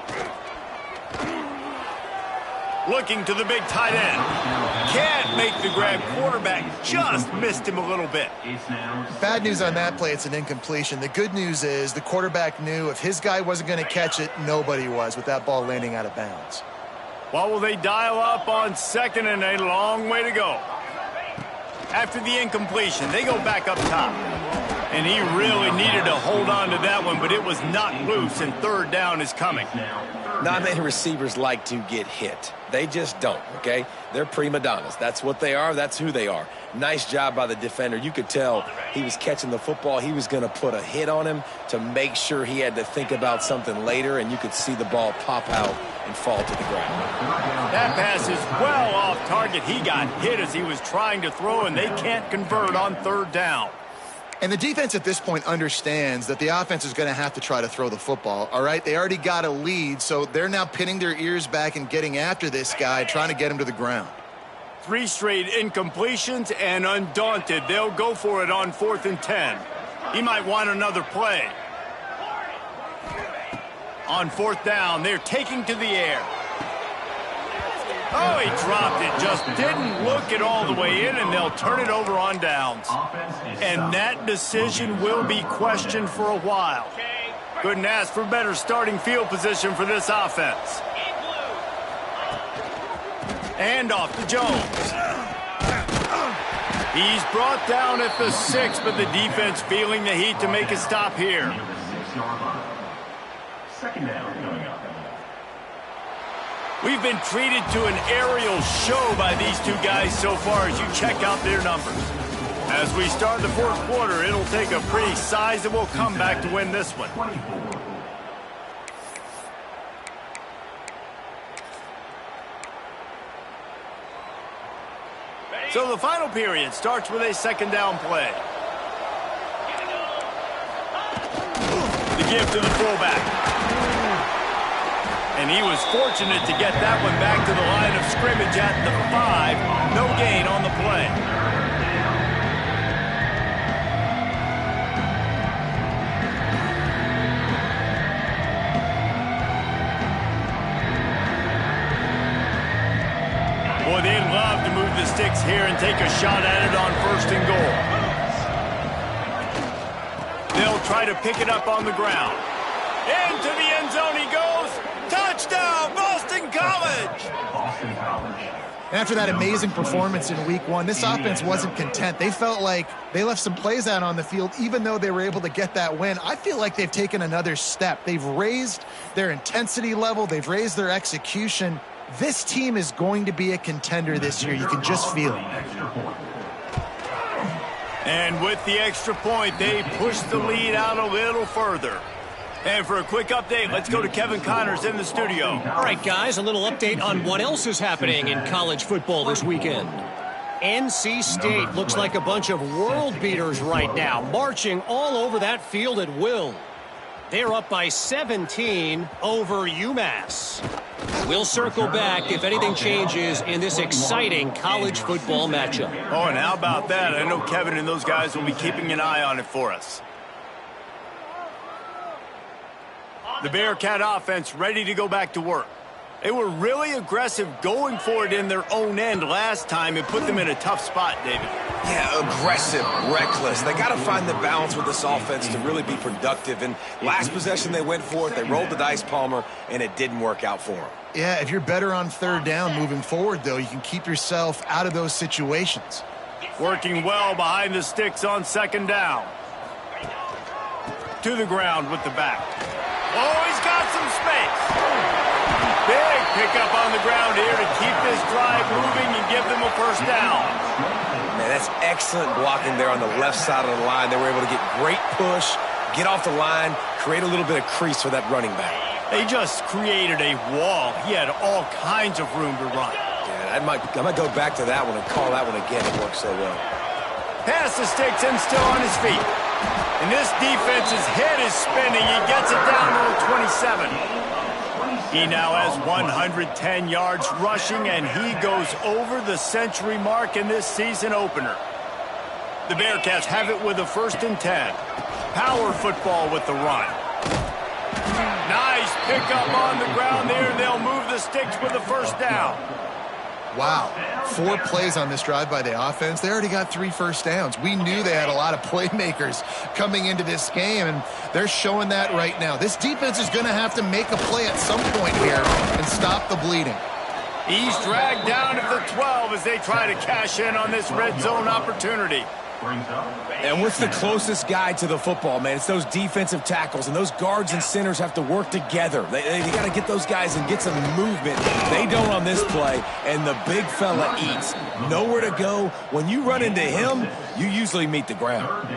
Looking to the big tight end. Can't make the grab. Quarterback just missed him a little bit. It's now Bad news on that play, it's an incompletion. The good news is the quarterback knew if his guy wasn't going to catch it, nobody was with that ball landing out of bounds. What will they dial up on second and a long way to go? After the incompletion, they go back up top. And he really needed to hold on to that one, but it was knocked loose, and third down is coming. Not many receivers like to get hit. They just don't, okay? They're prima donnas. That's what they are. That's who they are. Nice job by the defender. You could tell he was catching the football. He was going to put a hit on him to make sure he had to think about something later, and you could see the ball pop out and fall to the ground. That pass is well off target. He got hit as he was trying to throw, and they can't convert on third down. And the defense at this point understands that the offense is going to have to try to throw the football, all right? They already got a lead, so they're now pinning their ears back and getting after this guy, trying to get him to the ground. 3 straight incompletions, and undaunted, they'll go for it on 4th and 10. He might want another play. On 4th down, they're taking to the air. Oh, he dropped it. Just didn't look it all the way in, and they'll turn it over on downs. And that decision will be questioned for a while. Couldn't ask for better starting field position for this offense. And off to Jones. He's brought down at the 6, but the defense feeling the heat to make a stop here. Second down coming up. We've been treated to an aerial show by these two guys so far as you check out their numbers. As we start the 4th quarter, it'll take a pretty sizable comeback to win this one. So the final period starts with a 2nd down play. The give to the fullback. And he was fortunate to get that one back to the line of scrimmage at the 5. No gain on the play. Boy, they'd love to move the sticks here and take a shot at it on 1st and goal. They'll try to pick it up on the ground. Into the end zone he goes. Touchdown, Boston College! Boston College. After that amazing performance in week 1, this offense wasn't content. They felt like they left some plays out on the field, even though they were able to get that win. I feel like they've taken another step. They've raised their intensity level. They've raised their execution. This team is going to be a contender this year. You can just feel it. And with the extra point, they push the lead out a little further. And for a quick update, let's go to Kevin Connors in the studio. All right, guys, a little update on what else is happening in college football this weekend. NC State looks like a bunch of world beaters right now, marching all over that field at will. They're up by 17 over UMass. We'll circle back if anything changes in this exciting college football matchup. Oh, and how about that? I know Kevin and those guys will be keeping an eye on it for us. The Bearcat offense ready to go back to work. They were really aggressive going for it in their own end last time and put them in a tough spot, David. Yeah, aggressive, reckless. They got to find the balance with this offense to really be productive. And last possession they went for it. They rolled the dice, Palmer, and it didn't work out for them. Yeah, if you're better on 3rd down moving forward, though, you can keep yourself out of those situations. Working well behind the sticks on 2nd down. To the ground with the back. Oh, he's got some space. Big pick up on the ground here to keep this drive moving and give them a first down. Man, that's excellent blocking there on the left side of the line. They were able to get great push, get off the line, create a little bit of crease for that running back. They just created a wall. He had all kinds of room to run. Yeah, I might go back to that one and call that one again. It worked so well. Pass the sticks and still on his feet. And this defense's head is spinning. He gets it down to the 27. He now has 110 yards rushing, and he goes over the century mark in this season opener. The Bearcats have it with a 1st and 10. Power football with the run. Nice pickup on the ground there. They'll move the sticks with the first down. Wow, 4 plays on this drive by the offense. They already got 3 first downs. We knew they had a lot of playmakers coming into this game, and they're showing that right now. This defense is going to have to make a play at some point here and stop the bleeding. He's dragged down at the 12 as they try to cash in on this red zone opportunity. And what's the closest guy to the football, man? It's those defensive tackles, and those guards and centers have to work together. They got to get those guys and get some movement. They don't on this play, and the big fella eats. Nowhere to go. When you run into him, you usually meet the ground.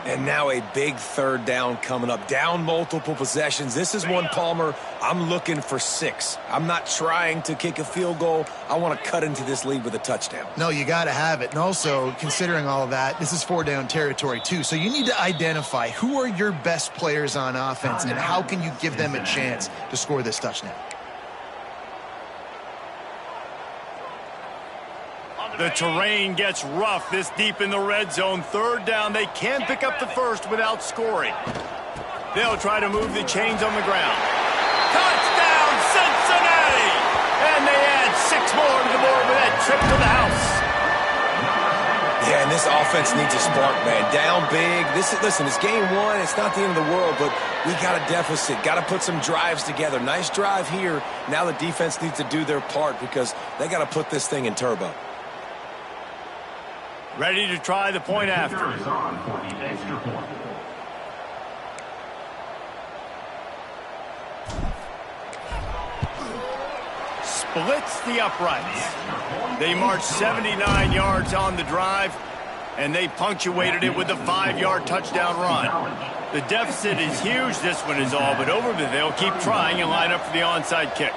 And now a big 3rd down coming up. Down multiple possessions. This is one, Palmer, I'm looking for 6. I'm not trying to kick a field goal. I want to cut into this lead with a touchdown. No, you got to have it. And also, considering all of that, this is 4-down territory too. So you need to identify who are your best players on offense and how can you give them a chance to score this touchdown. The terrain gets rough this deep in the red zone. 3rd down. They can pick up the first without scoring. They'll try to move the chains on the ground. Touchdown, Cincinnati! And they add 6 more to the board with that trip to the house. Yeah, and this offense needs a spark, man. Down big. Listen, it's game 1. It's not the end of the world, but we got a deficit. Got to put some drives together. Nice drive here. Now the defense needs to do their part because they got to put this thing in turbo. Ready to try the point after. Splits the uprights. They marched 79 yards on the drive, and they punctuated it with a 5-yard touchdown run. The deficit is huge. This one is all but over, but they'll keep trying and line up for the onside kick.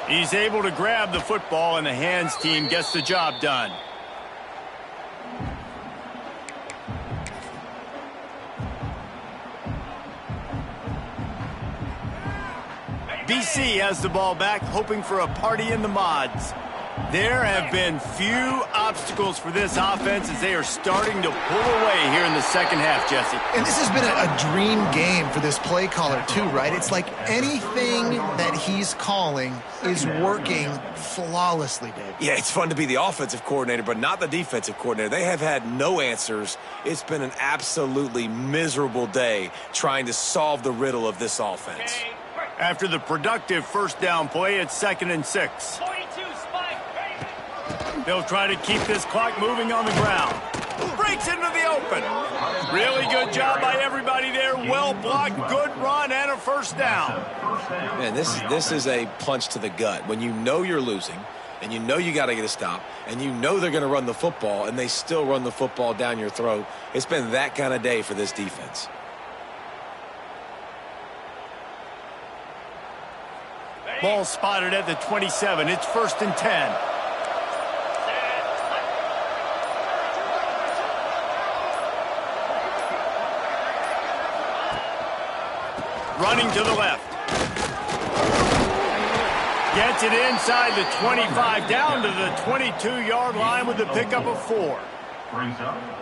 He's able to grab the football, and the hands team gets the job done. BC has the ball back, hoping for a party in the mods. There have been few obstacles for this offense as they are starting to pull away here in the second half, Jesse. And this has been a dream game for this play caller too, right? It's like anything that he's calling is working flawlessly, Dave. Yeah, it's fun to be the offensive coordinator, but not the defensive coordinator. They have had no answers. It's been an absolutely miserable day trying to solve the riddle of this offense. After the productive 1st down play, it's 2nd and 6. 42, Spike. They'll try to keep this clock moving on the ground. Breaks into the open. Really good job by everybody there. Well blocked, good run, and a 1st down. Man, this is a punch to the gut. When you know you're losing, and you know you got to get a stop, and you know they're going to run the football, and they still run the football down your throat. It's been that kind of day for this defense. Ball spotted at the 27. It's 1st and 10. Running to the left. Gets it inside the 25, down to the 22-yard line with the pickup of 4.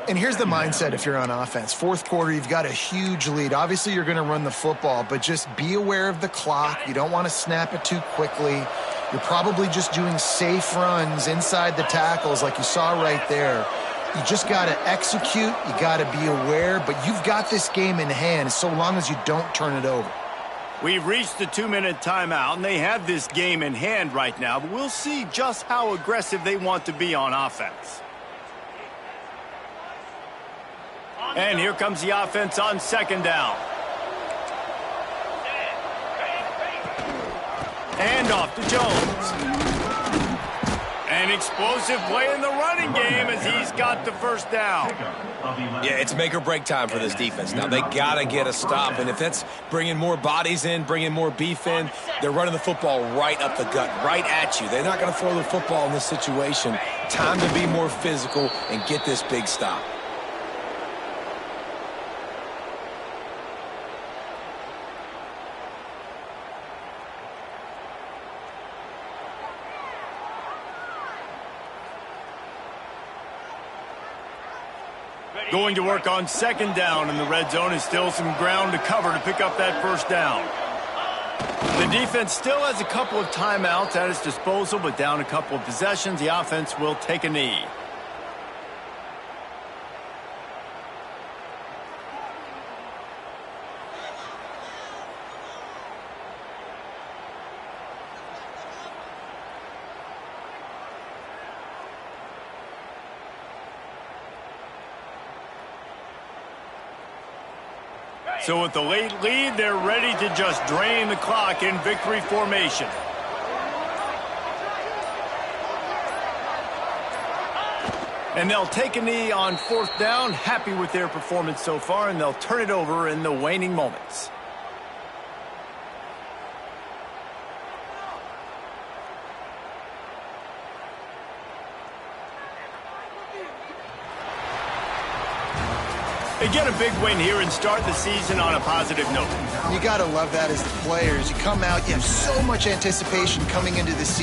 And here's the mindset if you're on offense. 4th quarter, you've got a huge lead. Obviously, you're going to run the football, but just be aware of the clock. You don't want to snap it too quickly. You're probably just doing safe runs inside the tackles like you saw right there. You just got to execute. You got to be aware, but you've got this game in hand so long as you don't turn it over. We've reached the 2-minute timeout, and they have this game in hand right now, but we'll see just how aggressive they want to be on offense. And here comes the offense on second down. And off to Jones. An explosive play in the running game as he's got the first down. Yeah, it's make or break time for this defense. Now, they got to get a stop, and if that's bringing more bodies in, bringing more beef in, they're running the football right up the gut, right at you. They're not going to throw the football in this situation. Time to be more physical and get this big stop. Going to work on second down in the red zone is still some ground to cover to pick up that first down. The defense still has a couple of timeouts at its disposal, but down a couple of possessions, the offense will take a knee. So with the late lead, they're ready to just drain the clock in victory formation. And they'll take a knee on fourth down, happy with their performance so far, and they'll turn it over in the waning moments. They get a big win here and start the season on a positive note. You got to love that as the players. You come out, you have so much anticipation coming into the season.